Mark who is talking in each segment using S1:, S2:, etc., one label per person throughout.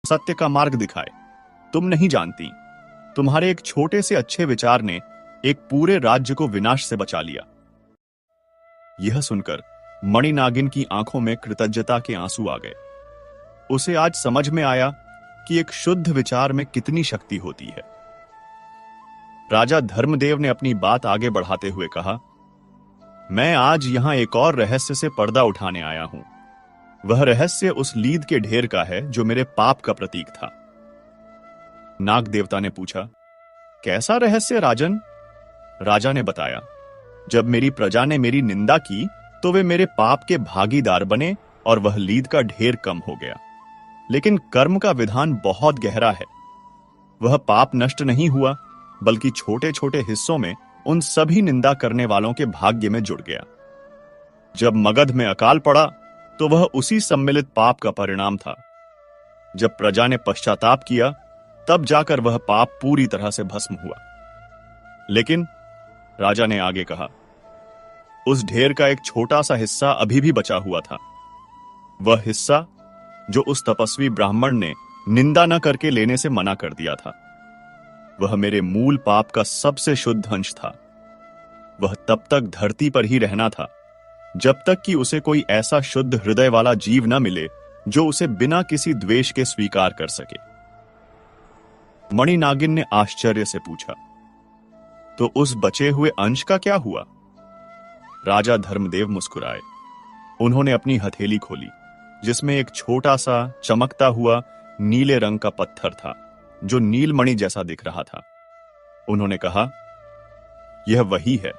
S1: सत्य का मार्ग दिखाए। तुम नहीं जानती, तुम्हारे एक छोटे से अच्छे विचार ने एक पूरे राज्य को विनाश से बचा लिया। यह सुनकर मणि नागिन की आंखों में कृतज्ञता के आंसू आ गए। उसे आज समझ में आया कि एक शुद्ध विचार में कितनी शक्ति होती है। राजा धर्मदेव ने अपनी बात आगे बढ़ाते हुए कहा, मैं आज यहां एक और रहस्य से पर्दा उठाने आया हूं। वह रहस्य उस लीद के ढेर का है जो मेरे पाप का प्रतीक था। नाग देवता ने पूछा, कैसा रहस्य राजन? राजा ने बताया, जब मेरी प्रजा ने मेरी निंदा की तो वे मेरे पाप के भागीदार बने और वह लीद का ढेर कम हो गया। लेकिन कर्म का विधान बहुत गहरा है। वह पाप नष्ट नहीं हुआ, बल्कि छोटे छोटे हिस्सों में उन सभी निंदा करने वालों के भाग्य में जुड़ गया। जब मगध में अकाल पड़ा तो वह उसी सम्मिलित पाप का परिणाम था। जब प्रजा ने पश्चाताप किया तब जाकर वह पाप पूरी तरह से भस्म हुआ। लेकिन राजा ने आगे कहा, उस ढेर का एक छोटा सा हिस्सा अभी भी बचा हुआ था। वह हिस्सा जो उस तपस्वी ब्राह्मण ने निंदा न करके लेने से मना कर दिया था, वह मेरे मूल पाप का सबसे शुद्ध अंश था। वह तब तक धरती पर ही रहना था जब तक कि उसे कोई ऐसा शुद्ध हृदय वाला जीव न मिले जो उसे बिना किसी द्वेष के स्वीकार कर सके। मणि नागिन ने आश्चर्य से पूछा, तो उस बचे हुए अंश का क्या हुआ? राजा धर्मदेव मुस्कुराए। उन्होंने अपनी हथेली खोली, जिसमें एक छोटा सा चमकता हुआ नीले रंग का पत्थर था जो नीलमणि जैसा दिख रहा था। उन्होंने कहा, यह वही है।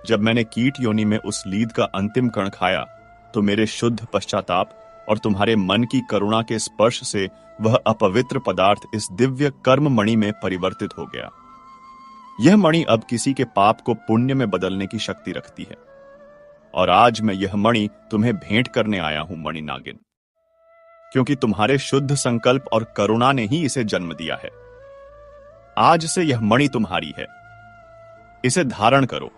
S1: जब मैंने कीट योनि में उस लीद का अंतिम कण खाया तो मेरे शुद्ध पश्चाताप और तुम्हारे मन की करुणा के स्पर्श से वह अपवित्र पदार्थ इस दिव्य कर्म मणि में परिवर्तित हो गया। यह मणि अब किसी के पाप को पुण्य में बदलने की शक्ति रखती है। और आज मैं यह मणि तुम्हें भेंट करने आया हूं मणि नागिन, क्योंकि तुम्हारे शुद्ध संकल्प और करुणा ने ही इसे जन्म दिया है। आज से यह मणि तुम्हारी है। इसे धारण करो।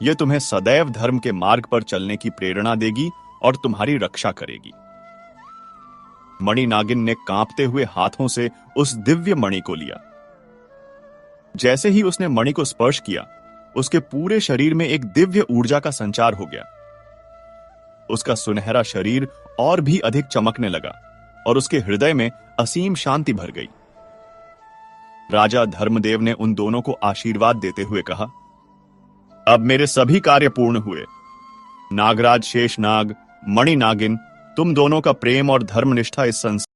S1: यह तुम्हें सदैव धर्म के मार्ग पर चलने की प्रेरणा देगी और तुम्हारी रक्षा करेगी। मणि नागिन ने कांपते हुए हाथों से उस दिव्य मणि को लिया। जैसे ही उसने मणि को स्पर्श किया, उसके पूरे शरीर में एक दिव्य ऊर्जा का संचार हो गया। उसका सुनहरा शरीर और भी अधिक चमकने लगा और उसके हृदय में असीम शांति भर गई। राजा धर्मदेव ने उन दोनों को आशीर्वाद देते हुए कहा, अब मेरे सभी कार्य पूर्ण हुए। नागराज शेषनाग, मणि नागिन, तुम दोनों का प्रेम और धर्मनिष्ठा इस संसार